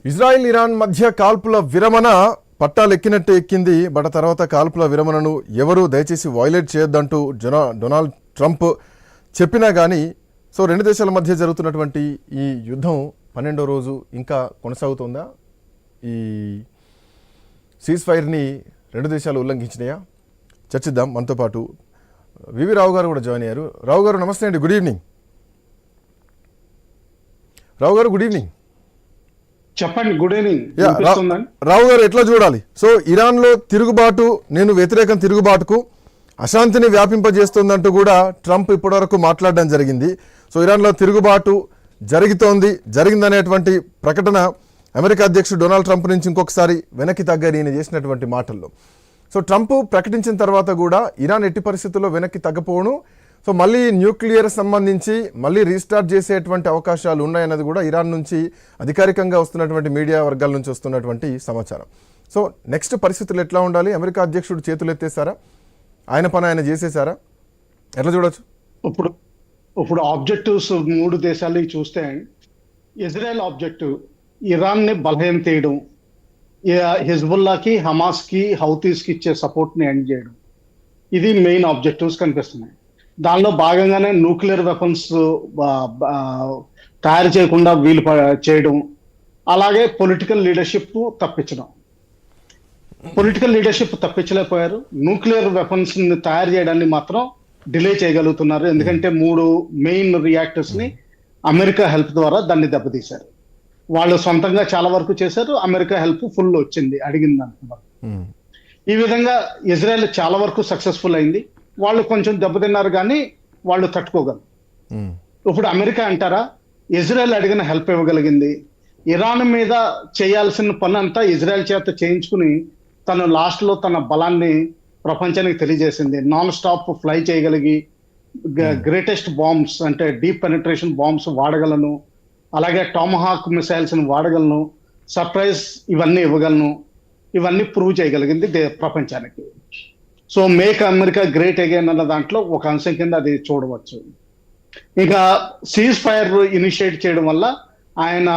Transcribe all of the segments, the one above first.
Israel Iran మధ్య కాల్పుల విరమణ పట్టాలెక్కినట్టే ఎక్కింది. బట్ తర్వాత కాల్పుల విరమణను ఎవరు దయచేసి వైలేట్ చేయొద్దంటూ డొనాల్డ్ ట్రంప్ చెప్పినా కానీ రెండు దేశాల మధ్య జరుగుతున్నటువంటి ఈ యుద్ధం 12వ రోజు ఇంకా కొనసాగుతుందా? ఈ సీజ్ ఫైర్ని రెండు దేశాలు ఉల్లంఘించినాయా? చర్చిద్దాం. మనతో పాటు వివి రావు గారు కూడా జాయిన్ అయ్యారు. రావు గారు నమస్తే అండి, గుడ్ ఈవినింగ్. రావు గారు గుడ్ ఈవినింగ్. చెప్పండి. Good evening. రావు గారు ఎట్లా చూడాలి? ఇరాన్లో తిరుగుబాటు, నేను వ్యతిరేకం తిరుగుబాటుకు అశాంతిని వ్యాపింపజేస్తుందంటూ కూడా ట్రంప్ ఇప్పటివరకు మాట్లాడడం జరిగింది. ఇరాన్లో తిరుగుబాటు జరిగిందనేటువంటి ప్రకటన అమెరికా అధ్యక్షుడు డొనాల్డ్ ట్రంప్ నుంచి ఇంకొకసారి వెనక్కి తగ్గని ఈయన చేసినటువంటి మాటల్లో. ట్రంప్ ప్రకటించిన తర్వాత కూడా ఇరాన్ ఎట్టి పరిస్థితుల్లో వెనక్కి తగ్గపోవను, మళ్ళీ న్యూక్లియర్ సంబంధించి మళ్ళీ రీస్టార్ట్ చేసేటువంటి అవకాశాలు ఉన్నాయన్నది కూడా ఇరాన్ నుంచి అధికారికంగా వస్తున్నటువంటి మీడియా వర్గాల నుంచి వస్తున్నటువంటి సమాచారం. నెక్స్ట్ పరిస్థితులు ఎట్లా ఉండాలి? అమెరికా అధ్యక్షుడు చేతులు ఎత్తేసారా? ఆయన పని ఆయన చేసేసారా? ఎట్లా చూడొచ్చు? ఇప్పుడు ఆబ్జెక్టివ్స్ మూడు దేశాలు చూస్తే, ఇజ్రాయెల్ ఆబ్జెక్టివ్ ఇరాన్ని బలహీన తీయడం, హిజ్బుల్లాకి, హమాస్కి, హౌతీస్కి ఇచ్చే సపోర్ట్ని ఎండ్ చేయడం, ఇది మెయిన్ ఆబ్జెక్టివ్స్ కనిపిస్తున్నాయి. దానిలో భాగంగానే న్యూక్లియర్ వెపన్స్ తయారు చేయకుండా వీలు చేయడం, అలాగే పొలిటికల్ లీడర్షిప్ తప్పించలేకపోయారు. న్యూక్లియర్ వెపన్స్ ని తయారు చేయడాన్ని మాత్రం డిలే చేయగలుగుతున్నారు. ఎందుకంటే 3 మెయిన్ రియాక్టర్స్ ని అమెరికా హెల్ప్ ద్వారా దాన్ని దెబ్బతీశారు. వాళ్ళు సొంతంగా చాలా వరకు చేశారు, అమెరికా హెల్ప్ ఫుల్ వచ్చింది అడిగిన దాంట్లో. ఈ విధంగా ఇజ్రాయెల్ చాలా వరకు సక్సెస్ఫుల్ అయింది. వాళ్ళు కొంచెం దెబ్బతిన్నారు కానీ వాళ్ళు తట్టుకోగలరు. ఇప్పుడు అమెరికా అంటారా, ఇజ్రాయెల్ అడిగిన హెల్ప్ ఇవ్వగలిగింది. ఇరాన్ మీద చేయాల్సిన పని అంతా ఇజ్రాయెల్ చేత చేయించుకుని తను లాస్ట్ లో తన బలాన్ని ప్రపంచానికి తెలియజేసింది. నాన్ స్టాప్ ఫ్లై చేయగలిగి, గ్రేటెస్ట్ బాంబ్స్ అంటే డీప్ పెనిట్రేషన్ బాంబ్స్ వాడగలను, అలాగే టామహాక్ మిసైల్స్ ని వాడగలను, సర్ప్రైజ్ ఇవన్నీ ఇవ్వగలను, ఇవన్నీ ప్రూవ్ చేయగలిగింది ప్రపంచానికి. మేక్ అమెరికా గ్రేట్ అగైన్ అన్న దాంట్లో ఒక అంశం కింద అది చూడవచ్చు. ఇంకా సీజ్ ఫైర్ ఇనిషియేట్ చేయడం వల్ల ఆయన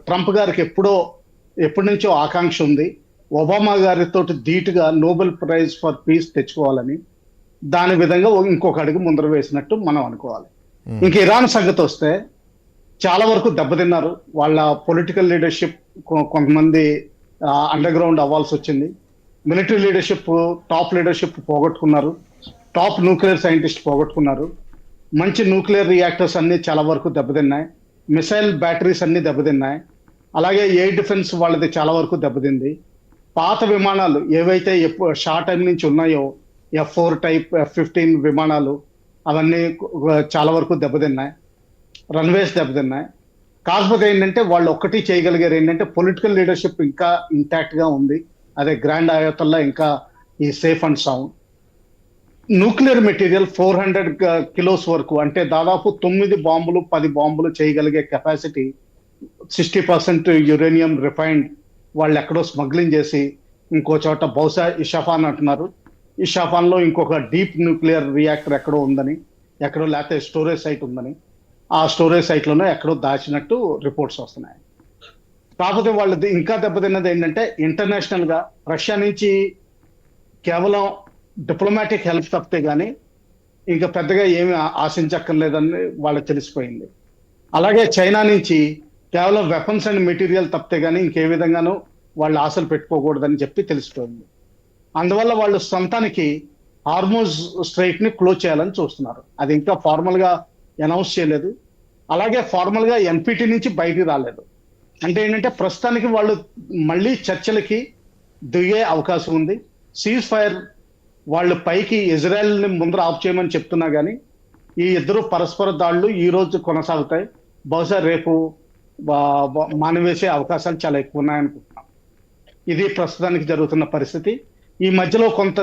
ట్రంప్ గారికి ఎప్పటి నుంచో ఆకాంక్ష ఉంది, ఒబామా గారితో ధీటుగా నోబెల్ ప్రైజ్ ఫర్ పీస్ తెచ్చుకోవాలని. దాని విధంగా ఇంకొక అడుగు ముందర వేసినట్టు మనం అనుకోవాలి. ఇంక ఇరాన్ సంగతి వస్తే చాలా వరకు దెబ్బతిన్నారు. వాళ్ళ పొలిటికల్ లీడర్షిప్ కొంతమంది అండర్ గ్రౌండ్ అవ్వాల్సి వచ్చింది. మిలిటరీ లీడర్షిప్, టాప్ లీడర్షిప్ పోగొట్టుకున్నారు. టాప్ న్యూక్లియర్ సైంటిస్ట్ పోగొట్టుకున్నారు. మంచి న్యూక్లియర్ రియాక్టర్స్ అన్ని చాలా వరకు దెబ్బతిన్నాయి. మిసైల్ బ్యాటరీస్ అన్ని దెబ్బతిన్నాయి. అలాగే ఎయిర్ డిఫెన్స్ వాళ్ళది చాలా వరకు దెబ్బతింది. పాత విమానాలు ఏవైతే షార్ట్ టైం నుంచి ఉన్నాయో, F-4 టైప్, F-15 విమానాలు, అవన్నీ చాలా వరకు దెబ్బతిన్నాయి. రన్వేస్ దెబ్బతిన్నాయి. కాకపోతే ఏంటంటే వాళ్ళు ఒక్కటి చేయగలిగారు ఏంటంటే పొలిటికల్ లీడర్షిప్ ఇంకా ఇంటాక్ట్ గా ఉంది. అదే గ్రాండ్ ఆయతల్లా ఇంకా ఈ safe and sound. Nuclear material 400 kilos వరకు, అంటే దాదాపు 9 బాంబులు 10 బాంబులు చేయగలిగే కెపాసిటీ, 60% యురేనియం రిఫైన్డ్ వాళ్ళు ఎక్కడో స్మగ్లింగ్ చేసి ఇంకో చోట, బహుశా ఇషాఫాన్ అంటున్నారు, ఇషాఫాన్ లో ఇంకొక డీప్ న్యూక్లియర్ రియాక్టర్ ఎక్కడో ఉందని, ఎక్కడో లేకపోతే స్టోరేజ్ సైట్ ఉందని, ఆ స్టోరేజ్ సైట్ లోనే ఎక్కడో దాచినట్టు రిపోర్ట్స్ వస్తున్నాయి. కాకపోతే వాళ్ళు ఇంకా దెబ్బతిన్నది ఏంటంటే ఇంటర్నేషనల్ గా రష్యా నుంచి కేవలం డిప్లొమాటిక్ హెల్ప్ తప్పితే కానీ ఇంకా పెద్దగా ఏమి ఆశించక్కర్లేదని వాళ్ళకి తెలిసిపోయింది. అలాగే చైనా నుంచి కేవలం వెపన్స్ అండ్ మెటీరియల్ తప్పితే కానీ ఇంకే విధంగానూ వాళ్ళు ఆశలు పెట్టుకోకూడదని చెప్పి తెలిసిపోయింది. అందువల్ల వాళ్ళు సొంతానికి హార్మోజ్ స్ట్రైట్ ని క్లోజ్ చేయాలని చూస్తున్నారు. అది ఇంకా ఫార్మల్ గా అనౌన్స్ చేయలేదు. అలాగే ఫార్మల్ గా ఎన్పిటి నుంచి బయటికి రాలేదు. అంటే ఏంటంటే ప్రస్తుతానికి వాళ్ళు మళ్ళీ చర్చలకి దిగే అవకాశం ఉంది. సీజ్ ఫైర్ వాళ్ళు పైకి ఇజ్రాయెల్ ని ముందర ఆఫ్ చేయమని చెప్తున్నా కానీ ఈ ఇద్దరు పరస్పర దాడులు ఈ రోజు కొనసాగుతాయి. బహుశా రేపు మానివేసే అవకాశాలు చాలా ఎక్కువ ఉన్నాయనుకుంటున్నాం. ఇది ప్రస్తుతానికి జరుగుతున్న పరిస్థితి. ఈ మధ్యలో కొంత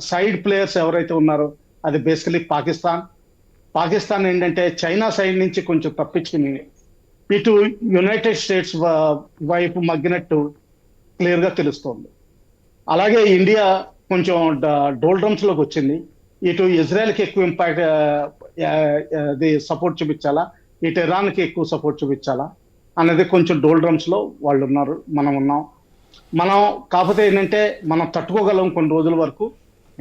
సైడ్ ప్లేయర్స్ ఎవరైతే ఉన్నారో అది బేసికలీ పాకిస్తాన్ ఏంటంటే చైనా సైడ్ నుంచి కొంచెం తప్పించుకుని ఇటు యునైటెడ్ స్టేట్స్ వైపు మగ్గినట్టు క్లియర్ గా తెలుస్తోంది. అలాగే ఇండియా కొంచెం డోల్డ్రమ్స్ లోకి వచ్చింది. ఇటు ఇజ్రాయెల్ కి ఎక్కువ ఇంపాక్ట్ సపోర్ట్ చూపించాలా, ఇటు ఇరాన్ కి ఎక్కువ సపోర్ట్ చూపించాలా, అనేది కొంచెం డోల్డ్రమ్స్ లో వాళ్ళు ఉన్నారు, మనం ఉన్నాం. మనం కాకపోతే ఏంటంటే మనం తట్టుకోగలం కొన్ని రోజుల వరకు.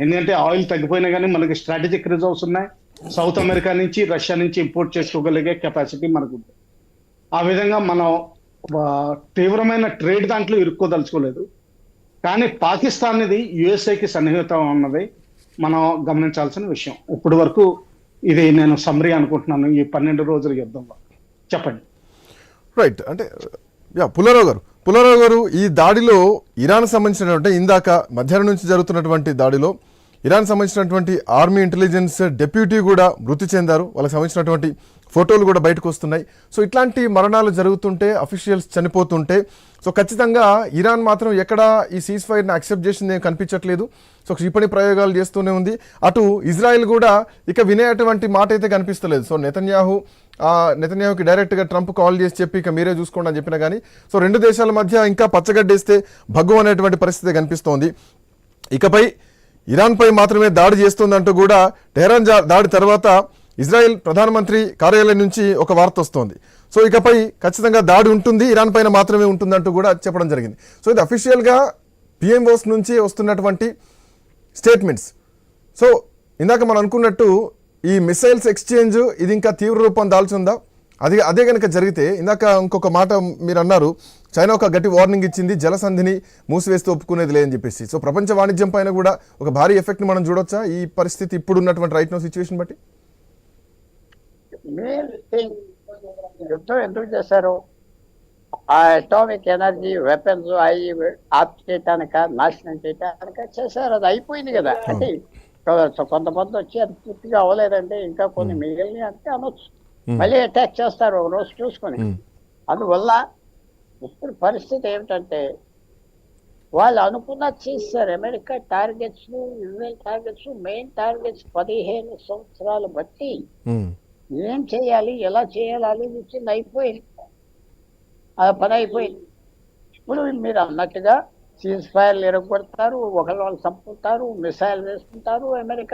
ఎందుకంటే ఆయిల్ తగ్గిపోయినా కానీ మనకి స్ట్రాటజిక్ రిజర్వ్స్ ఉన్నాయి. సౌత్ అమెరికా నుంచి, రష్యా నుంచి ఇంపోర్ట్ చేసుకోగలిగే కెపాసిటీ మనకు ఉంది. ఆ విధంగా మనం తీవ్రమైన ట్రేడ్ దాంట్లో ఇరుక్కోదలుచుకోలేదు. కానీ పాకిస్తాన్ ఇది యుఎస్ఏకి సన్నిహితం ఉన్నది మనం గమనించాల్సిన విషయం. ఇప్పటి వరకు ఇది నేను సమ్మరీ అనుకుంటున్నాను ఈ 12 రోజుల యుద్ధంలో. చెప్పండి. రైట్. అంటే పుల్లారావు గారు ఈ దాడిలో ఇరాన్ సంబంధించినటువంటి ఇందాక మధ్యాహ్నం నుంచి జరుగుతున్నటువంటి దాడిలో ఇరాన్ సంబంధించినటువంటి ఆర్మీ ఇంటెలిజెన్స్ డెప్యూటీ కూడా మృతి చెందారు. వాళ్ళకి సంబంధించినటువంటి ఫోటోలు కూడా బయటకు వస్తున్నాయి. సో ఇట్లాంటి మరణాలు జరుగుతుంటే, అఫీషియల్స్ చనిపోతుంటే, సో ఖచ్చితంగా ఇరాన్ మాత్రం ఎక్కడ ఈ సీజ్ ఫైర్ని యాక్సెప్ట్ చేసింది కనిపించట్లేదు. సో క్షిపణి ప్రయోగాలు చేస్తూనే ఉంది. అటు ఇజ్రాయెల్ కూడా ఇక వినేటువంటి మాట అయితే కనిపిస్తలేదు. సో నెతన్యాహుకి డైరెక్ట్గా ట్రంప్ కాల్ చేసి చెప్పి ఇక మీరే చూసుకోండి అని చెప్పినా కానీ సో రెండు దేశాల మధ్య ఇంకా పచ్చగడ్డేస్తే భగ్గు అనేటువంటి పరిస్థితి కనిపిస్తోంది. ఇకపై ఇరాన్పై మాత్రమే దాడి చేస్తుందంటూ కూడా టెహరాన్ దాడి తర్వాత ఇజ్రాయెల్ ప్రధానమంత్రి కార్యాలయం నుంచి ఒక వార్త వస్తోంది. సో ఇకపై ఖచ్చితంగా దాడి ఉంటుంది, ఇరాన్ పైన మాత్రమే ఉంటుందంటూ కూడా చెప్పడం జరిగింది. సో ఇది అఫీషియల్గా పిఎంఓస్ నుంచి వస్తున్నటువంటి స్టేట్మెంట్స్. సో ఇందాక మనం అనుకున్నట్టు ఈ మిసైల్స్ ఎక్స్చేంజ్ ఇది ఇంకా తీవ్ర రూపం దాల్చుందా? అదే కనుక జరిగితే, ఇందాక ఇంకొక మాట మీరు అన్నారు, చైనా ఒక గట్టి వార్నింగ్ ఇచ్చింది, జలసంధిని మూసివేస్తూ ఒప్పుకునేది లేదని చెప్పేసి. సో ప్రపంచ వాణిజ్యం పైన కూడా ఒక భారీ ఎఫెక్ట్ని మనం చూడొచ్చా ఈ పరిస్థితి ఇప్పుడు ఉన్నటువంటి రైట్ నో సిచ్యువేషన్ బట్టి? యుద్ధం ఎందుకు చేశారు? ఆ అటామిక్ ఎనర్జీ వెపన్స్ అవి ఆప్ చేయటానిక, నాశనం చేయటానిక చేశారు. అది అయిపోయింది కదా. అంటే కొంతమంది వచ్చి అది పూర్తిగా అవ్వలేదంటే ఇంకా కొన్ని మిగిలిన అంటే అనొచ్చు. మళ్ళీ అటాక్ చేస్తారు ఒక రోజు చూసుకొని. అందువల్ల ఇప్పుడు పరిస్థితి ఏమిటంటే వాళ్ళు అనుకున్నది చేస్తారు. America targets, Israel targets, main targets 15 సంవత్సరాలు బట్టి ఏం చేయాలి, ఎలా చేయాలి ఆలోచించింది, అయిపోయింది. ఆ పని అయిపోయింది. ఇప్పుడు మీరు అన్నట్టుగా సీజ్ ఫైర్లు ఎరగొడతారు, ఒకళ్ళు వాళ్ళు చంపుతారు, మిసైల్ వేసుకుంటారు. అమెరికా